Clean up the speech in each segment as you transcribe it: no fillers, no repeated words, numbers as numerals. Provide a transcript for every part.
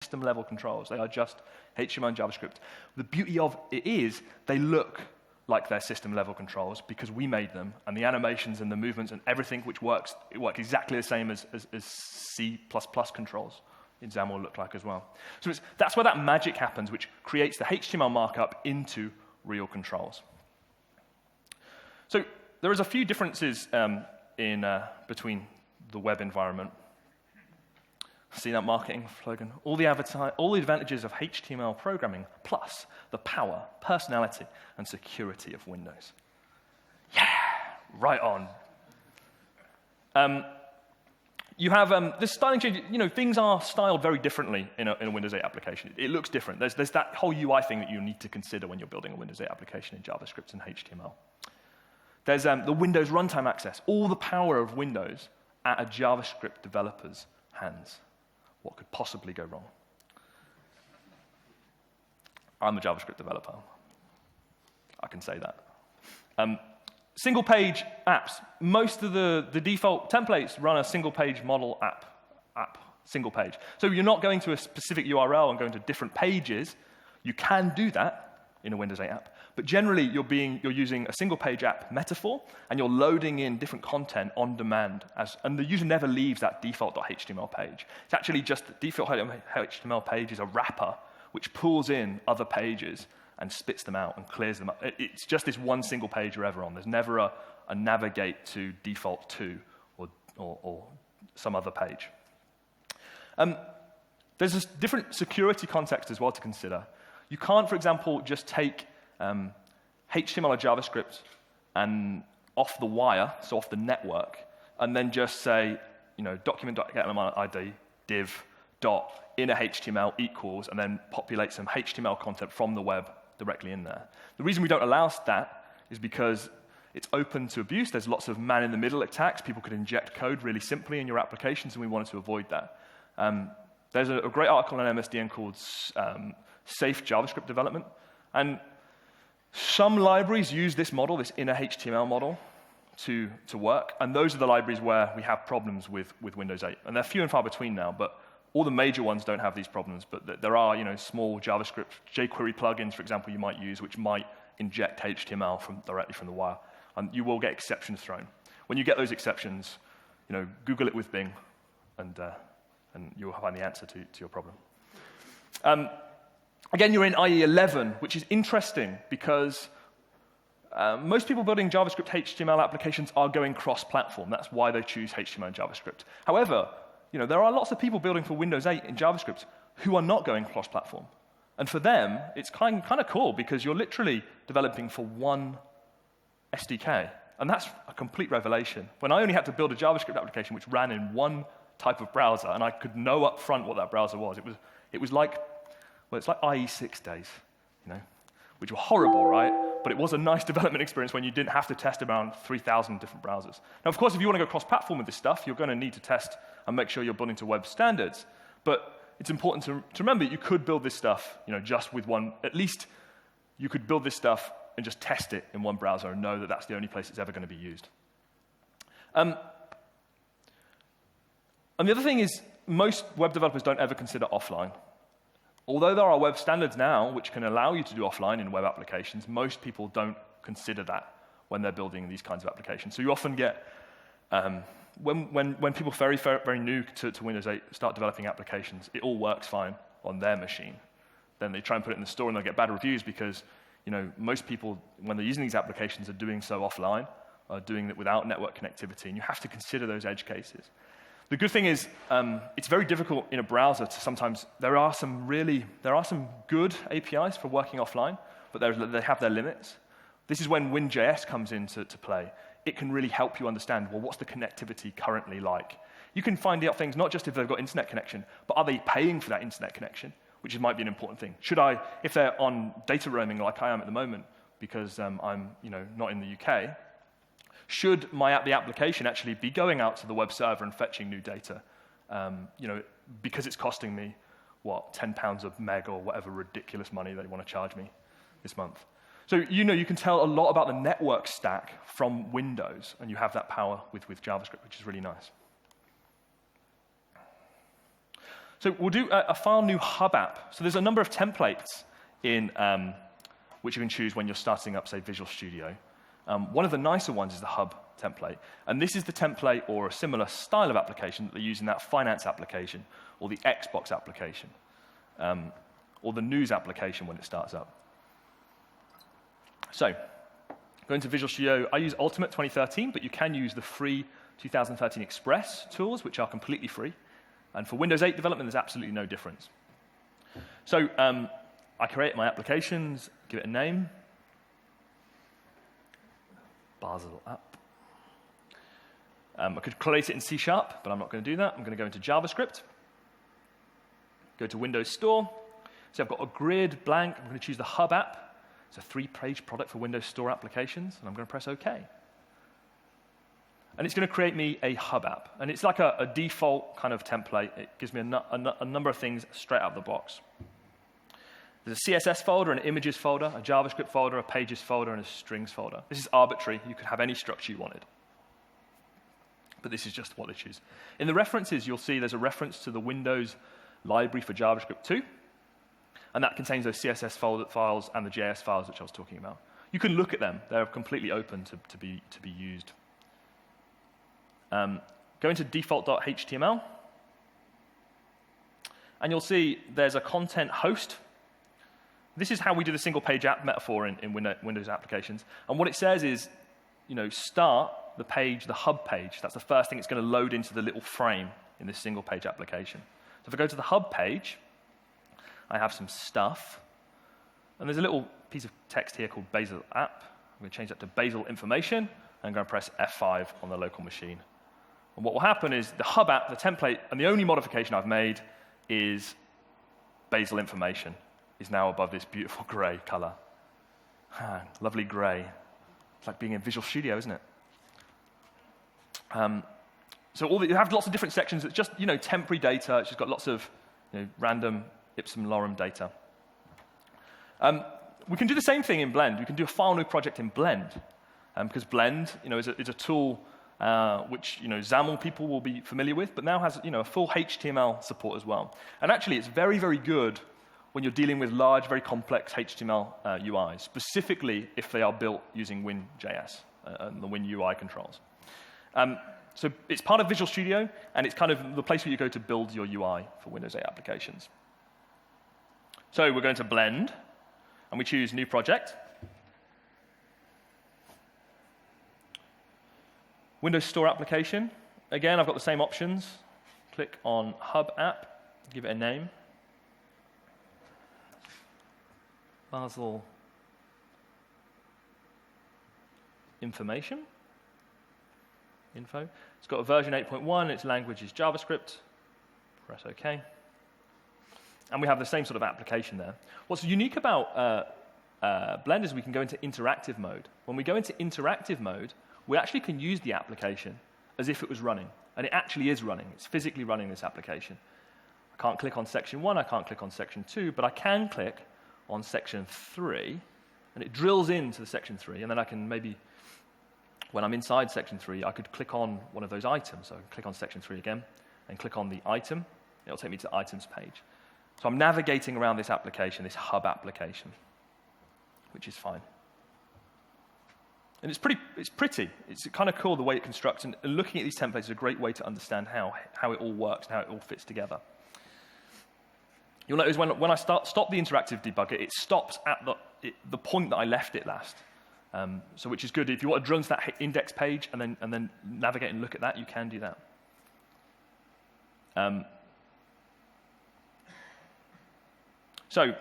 system-level controls. They are just HTML and JavaScript. The beauty of it is they look like they're system-level controls because we made them, and the animations and the movements and everything which works, it works exactly the same as C++ controls in XAML look like as well. So that's where that magic happens, which creates the HTML markup into real controls. So there is a few differences between the web environment. See that marketing slogan? All the advantages of HTML programming, plus the power, personality, and security of Windows. Yeah, right on. You have this styling change. Things are styled very differently in a Windows 8 application. It looks different. There's that whole UI thing that you need to consider when you're building a Windows 8 application in JavaScript and HTML. There's the Windows runtime access, all the power of Windows at a JavaScript developer's hands. What could possibly go wrong? I'm a JavaScript developer. I can say that. Single-page apps. Most of the default templates run a single-page model app, single page. So you're not going to a specific URL and going to different pages. You can do that in a Windows 8 app. But generally, you're using a single-page app metaphor, and you're loading in different content on demand. And the user never leaves that default.html page. It's actually just the default HTML page is a wrapper which pulls in other pages and spits them out and clears them up. It's just this one single page you're ever on. There's never a navigate to default to or some other page. There's this different security context as well to consider. You can't, for example, just take HTML or JavaScript and off the wire, so off the network, and then just say, document.getElementID div dot inner HTML equals, and then populate some HTML content from the web directly in there. The reason we don't allow that is because it's open to abuse. There's lots of man-in-the-middle attacks. People could inject code really simply in your applications, and we wanted to avoid that. There's a great article on MSDN called Safe JavaScript Development, and some libraries use this model, this inner HTML model, to work, and those are the libraries where we have problems with Windows 8. And they're few and far between now, but all the major ones don't have these problems. But there are, small JavaScript, jQuery plugins, for example, you might use, which might inject HTML directly from the wire. And you will get exceptions thrown. When you get those exceptions, Google it with Bing, and you'll find the answer to your problem. Again, you're in IE 11, which is interesting because most people building JavaScript HTML applications are going cross-platform. That's why they choose HTML and JavaScript. However, there are lots of people building for Windows 8 in JavaScript who are not going cross-platform. And for them, it's kind of cool because you're literally developing for one SDK. And that's a complete revelation. When I only had to build a JavaScript application which ran in one type of browser, and I could know up front what that browser was, it was like, it's like IE 6 days, which were horrible, right? But it was a nice development experience when you didn't have to test around 3,000 different browsers. Now, of course, if you want to go cross-platform with this stuff, you're going to need to test and make sure you're building to web standards. But it's important to remember that you could build this stuff, just with one. At least you could build this stuff and just test it in one browser and know that that's the only place it's ever going to be used. And the other thing is, most web developers don't ever consider offline. Although there are web standards now which can allow you to do offline in web applications, most people don't consider that when they're building these kinds of applications. So you often get, when people very, very new to Windows 8 start developing applications, it all works fine on their machine. Then they try and put it in the store and they'll get bad reviews because most people, when they're using these applications, are doing so offline, are doing it without network connectivity, and you have to consider those edge cases. The good thing is, it's very difficult in a browser to sometimes, there are some good APIs for working offline, but they have their limits. This is when Win.js comes into play. It can really help you understand, well, what's the connectivity currently like? You can find out things not just if they've got internet connection, but are they paying for that internet connection, which might be an important thing. Should I, if they're on data roaming like I am at the moment, because I'm not in the UK, should the application actually be going out to the web server and fetching new data? Because it's costing me, £10 a meg or whatever ridiculous money they want to charge me this month. So you can tell a lot about the network stack from Windows, and you have that power with JavaScript, which is really nice. So we'll do a file new hub app. So there's a number of templates in which you can choose when you're starting up, say, Visual Studio. One of the nicer ones is the hub template. And this is the template or a similar style of application that they use in that finance application or the Xbox application or the news application when it starts up. So going to Visual Studio, I use Ultimate 2013, but you can use the free 2013 Express tools, which are completely free. And for Windows 8 development, there's absolutely no difference. So I create my applications, give it a name. Basel app. I could create it in C#, but I'm not going to do that. I'm going to go into JavaScript. Go to Windows Store. So I've got a grid blank. I'm going to choose the hub app. It's a 3-page product for Windows Store applications, and I'm going to press OK. And it's going to create me a hub app. And it's like a default kind of template. It gives me a number of things straight out of the box. There's a CSS folder, an images folder, a JavaScript folder, a pages folder, and a strings folder. This is arbitrary. You could have any structure you wanted. But this is just what they choose. In the references, you'll see there's a reference to the Windows library for JavaScript 2. And that contains those CSS files and the JS files which I was talking about. You can look at them. They're completely open to be used. Go into default.html. And you'll see there's a content host. This is how we do the single-page app metaphor in Windows applications. And what it says is, start the page, the hub page. That's the first thing it's going to load into the little frame in this single-page application. So if I go to the hub page, I have some stuff. And there's a little piece of text here called Bazel app. I'm going to change that to Bazel information. And I'm going to press F5 on the local machine. And what will happen is the hub app, the template, and the only modification I've made is Bazel information is now above this beautiful gray color. Lovely gray. It's like being in Visual Studio, isn't it? So you have lots of different sections. It's just temporary data. It's just got lots of random ipsum lorem data. We can do the same thing in Blend. We can do a file new project in Blend because Blend is a tool which XAML people will be familiar with, but now has a full HTML support as well. And actually, it's very, very good when you're dealing with large, very complex HTML UIs, specifically if they are built using Win.js and the Win UI controls. So it's part of Visual Studio, and it's kind of the place where you go to build your UI for Windows 8 applications. So we're going to Blend, and we choose New Project. Windows Store application. Again, I've got the same options. Click on Hub App, give it a name. Basel information. Info. It's got a version 8.1. Its language is JavaScript. Press OK. And we have the same sort of application there. What's unique about Blend is we can go into interactive mode. When we go into interactive mode, we actually can use the application as if it was running. And it actually is running. It's physically running this application. I can't click on section 1. I can't click on section 2. But I can click on section 3. And it drills into the section 3. And then I can maybe, when I'm inside section 3, I could click on one of those items. So I can click on section 3 again and click on the item. It'll take me to the items page. So I'm navigating around this application, this hub application, which is fine. And it's pretty. It's kind of cool the way it constructs. And looking at these templates is a great way to understand how it all works and how it all fits together. You'll notice when I stop the interactive debugger, it stops at the point that I left it last. So which is good. If you want to drill into that index page and then navigate and look at that, you can do that. So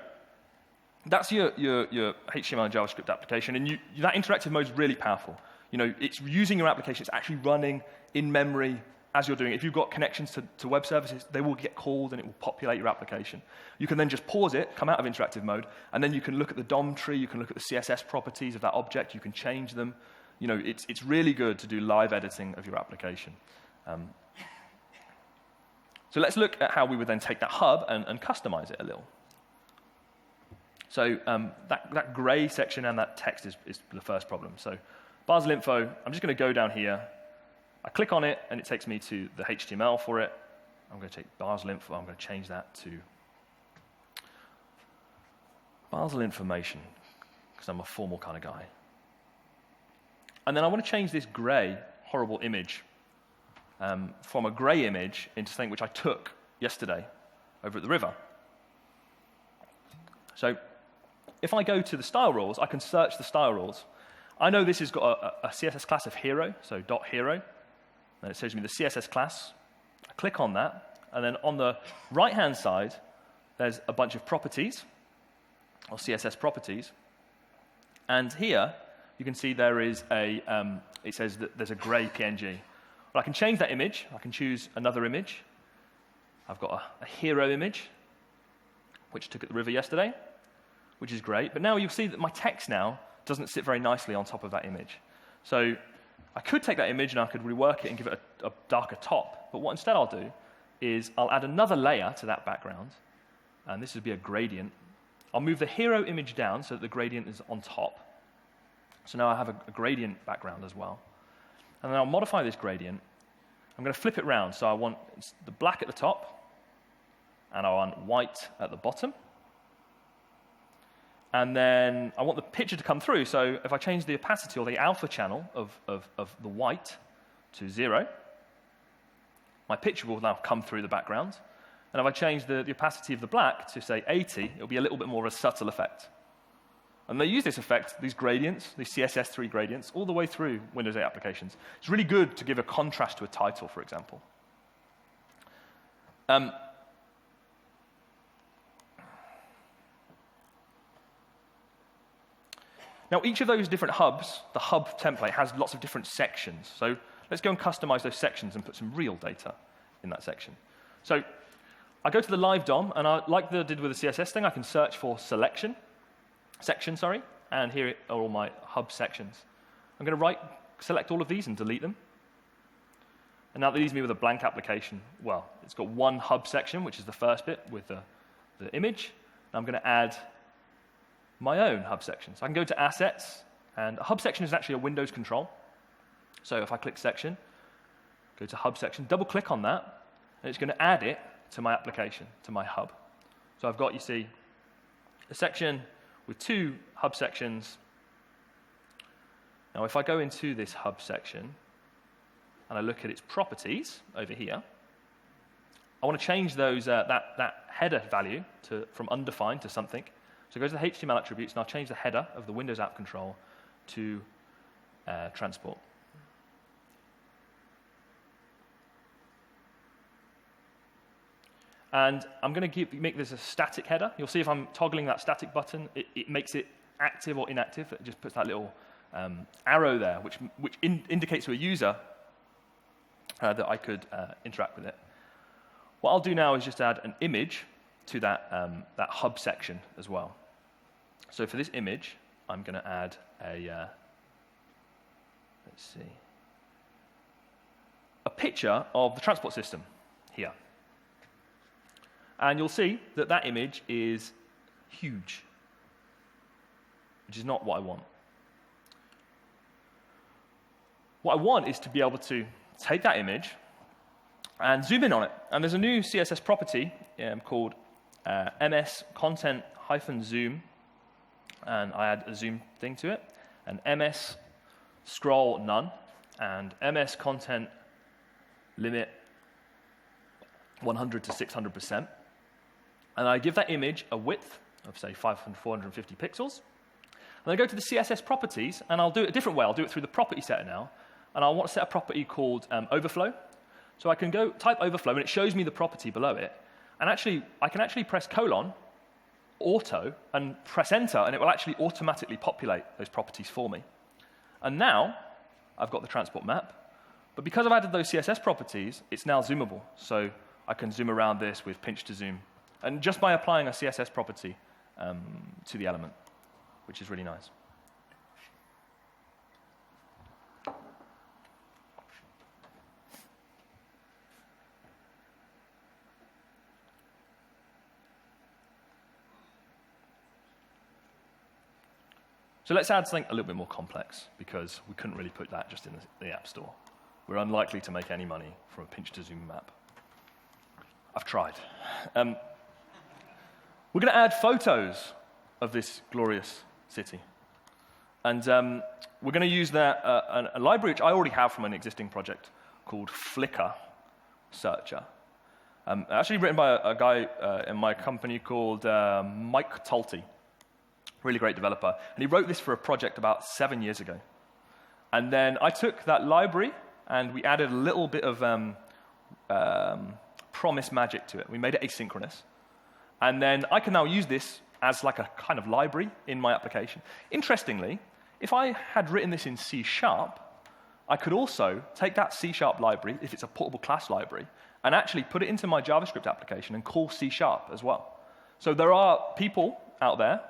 that's your HTML and JavaScript application, and that interactive mode is really powerful. It's using your application. It's actually running in memory as you're doing it. If you've got connections to web services, they will get called and it will populate your application. You can then just pause it, come out of interactive mode, and then you can look at the DOM tree. You can look at the CSS properties of that object. You can change them. It's really good to do live editing of your application. So let's look at how we would then take that hub and customize it a little. So that gray section and that text is the first problem. So Basel info, I'm just going to go down here. I click on it, and it takes me to the HTML for it. I'm going to take Basel info. I'm going to change that to Basel information, because I'm a formal kind of guy. And then I want to change this gray, horrible image from a gray image into something which I took yesterday over at the river. So if I go to the style rules, I can search the style rules. I know this has got a CSS class of hero, so .hero, and it shows me the CSS class. I click on that, and then on the right-hand side, there's a bunch of properties, or CSS properties. And here, you can see there is it says that there's a gray PNG. But I can change that image. I can choose another image. I've got a hero image, which took at the river yesterday, which is great. But now you'll see that my text now doesn't sit very nicely on top of that image. So I could take that image and I could rework it and give it a darker top. But what instead I'll do is I'll add another layer to that background. And this would be a gradient. I'll move the hero image down so that the gradient is on top. So now I have a gradient background as well. And then I'll modify this gradient. I'm going to flip it around. So I want the black at the top, and I want white at the bottom. And then I want the picture to come through. So if I change the opacity or the alpha channel of the white to 0, my picture will now come through the background. And if I change the opacity of the black to, say, 80, it'll be a little bit more of a subtle effect. And they use this effect, these gradients, these CSS3 gradients, all the way through Windows 8 applications. It's really good to give a contrast to a title, for example. Now, each of those different hubs, the hub template, has lots of different sections. So let's go and customize those sections and put some real data in that section. So I go to the live DOM, and like I did with the CSS thing, I can search for section, and here are all my hub sections. I'm going to select all of these and delete them. And now that leaves me with a blank application. Well, it's got one hub section, which is the first bit with the image. And I'm going to add my own hub section. So I can go to Assets, and a hub section is actually a Windows control. So if I click Section, go to Hub Section, double-click on that, and it's going to add it to my application, to my hub. So I've got, you see, a section with two hub sections. Now, if I go into this hub section and I look at its properties over here, I want to change those that header value from undefined to something. So go to the HTML attributes, and I'll change the header of the Windows app control to transport. And I'm going to make this a static header. You'll see if I'm toggling that static button, it makes it active or inactive. It just puts that little arrow there, which indicates to a user that I could interact with it. What I'll do now is just add an image to that hub section as well. So for this image, I'm going to add a picture of the transport system here. And you'll see that that image is huge, which is not what I want. What I want is to be able to take that image and zoom in on it. And there's a new CSS property called ms content-zoom, and I add a zoom thing to it, and ms scroll none, and ms content limit 100 to 600%. And I give that image a width of, say, 450 pixels. And I go to the CSS properties, and I'll do it a different way. I'll do it through the property setter now. And I want to set a property called overflow. So I can go type overflow, and it shows me the property below it. And actually, I can actually press : auto, and press enter, and it will actually automatically populate those properties for me. And now I've got the transport map. But because I've added those CSS properties, it's now zoomable. So I can zoom around this with pinch to zoom. And just by applying a CSS property to the element, which is really nice. So let's add something a little bit more complex, because we couldn't really put that just in the App Store. We're unlikely to make any money from a pinch to zoom map. I've tried. We're going to add photos of this glorious city. And we're going to use a library which I already have from an existing project called Flickr Searcher. Actually written by a guy in my company called Mike Talty, really great developer. And he wrote this for a project about 7 years ago. And then I took that library and we added a little bit of promise magic to it. We made it asynchronous. And then I can now use this as like a kind of library in my application. Interestingly, if I had written this in C#, I could also take that C# library, if it's a portable class library, and actually put it into my JavaScript application and call C# as well. So there are people out there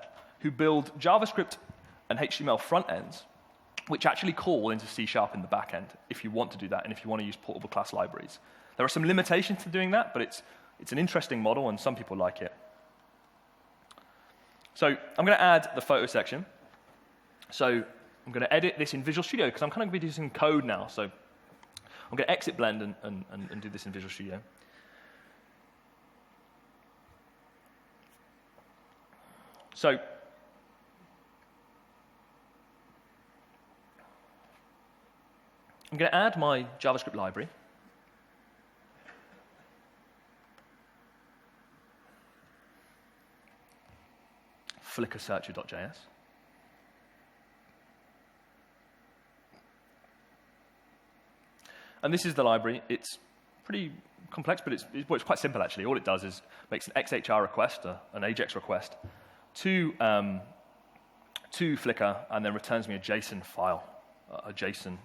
who build JavaScript and HTML front ends which actually call into C# in the back end if you want to do that and if you want to use portable class libraries. There are some limitations to doing that, but it's an interesting model and some people like it. So I'm going to add the photo section. So I'm going to edit this in Visual Studio because I'm kind of going to be using code now. So I'm going to exit Blend and do this in Visual Studio. So I'm going to add my JavaScript library. flickersearcher.js. And this is the library. It's pretty complex, but it's quite simple, actually. All it does is makes an XHR request, an AJAX request, to Flickr, and then returns me a JSON file, a JSON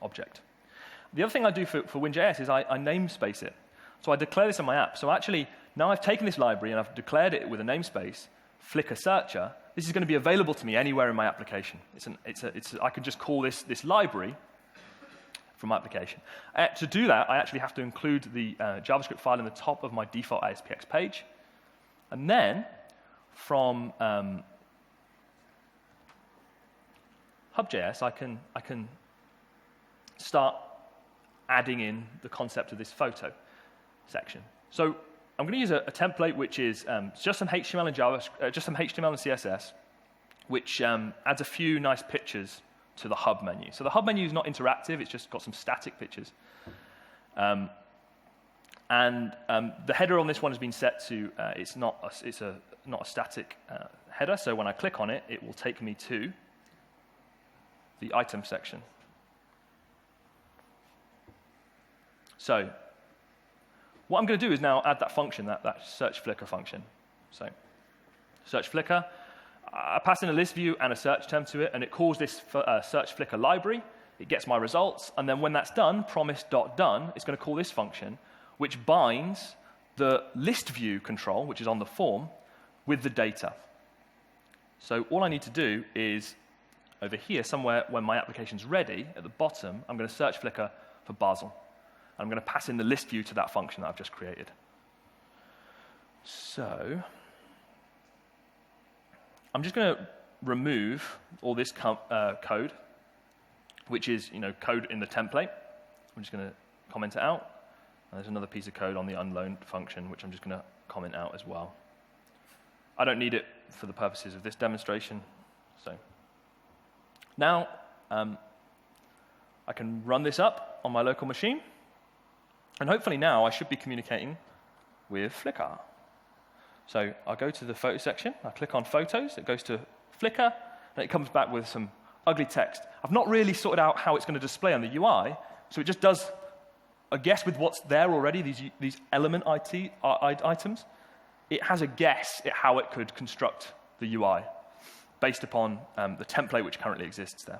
object. The other thing I do for WinJS is I namespace it. So I declare this in my app. So actually, now I've taken this library and I've declared it with a namespace, Flickr Searcher. This is going to be available to me anywhere in my application. I can just call this library from my application. To do that, I actually have to include the JavaScript file in the top of my default ASPX page. And then from Hub.js, I can start adding in the concept of this photo section. So I'm going to use a template which is just some HTML and JavaScript, just some HTML and CSS, which adds a few nice pictures to the hub menu. So the hub menu is not interactive; it's just got some static pictures. And the header on this one has been set to it's not a static header. So when I click on it, it will take me to the item section. So what I'm going to do is now add that function, that search Flickr function. So search Flickr. I pass in a list view and a search term to it, and it calls this search Flickr library. It gets my results, and then when that's done, promise.done, it's going to call this function, which binds the list view control, which is on the form, with the data. So all I need to do is, over here, somewhere when my application's ready, at the bottom, I'm going to search Flickr for Basel. I'm going to pass in the list view to that function that I've just created. So I'm just going to remove all this code, which is code in the template. I'm just going to comment it out. And there's another piece of code on the unload function, which I'm just going to comment out as well. I don't need it for the purposes of this demonstration. So now I can run this up on my local machine. And hopefully now I should be communicating with Flickr. So I'll go to the photo section. I click on Photos. It goes to Flickr, and it comes back with some ugly text. I've not really sorted out how it's going to display on the UI, so it just does a guess with what's there already, these element items. It has a guess at how it could construct the UI based upon the template which currently exists there.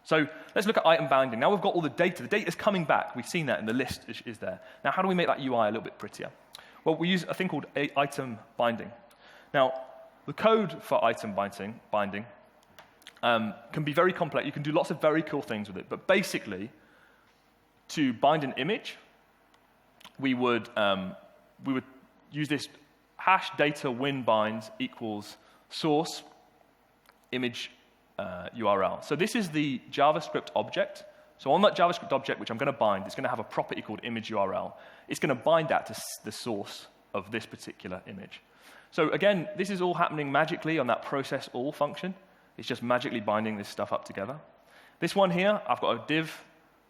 So let's look at item bounding. Now we've got all the data. The data's coming back. We've seen that, and the list is there. Now, how do we make that UI a little bit prettier? Well, we use a thing called item binding. Now, the code for item binding can be very complex. You can do lots of very cool things with it. But basically, to bind an image, we would use this hash data win binds equals source image URL. So this is the JavaScript object So on that JavaScript object, which I'm going to bind, it's going to have a property called image URL. It's going to bind that to the source of this particular image. So again, this is all happening magically on that process all function. It's just magically binding this stuff up together. This one here, I've got a div,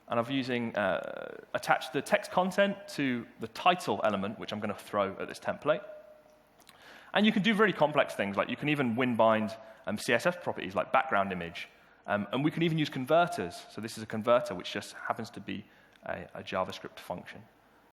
and I'm using attach the text content to the title element, which I'm going to throw at this template. And you can do very complex things, like you can even win-bind CSS properties like background image. And we can even use converters. So this is a converter, which just happens to be a JavaScript function.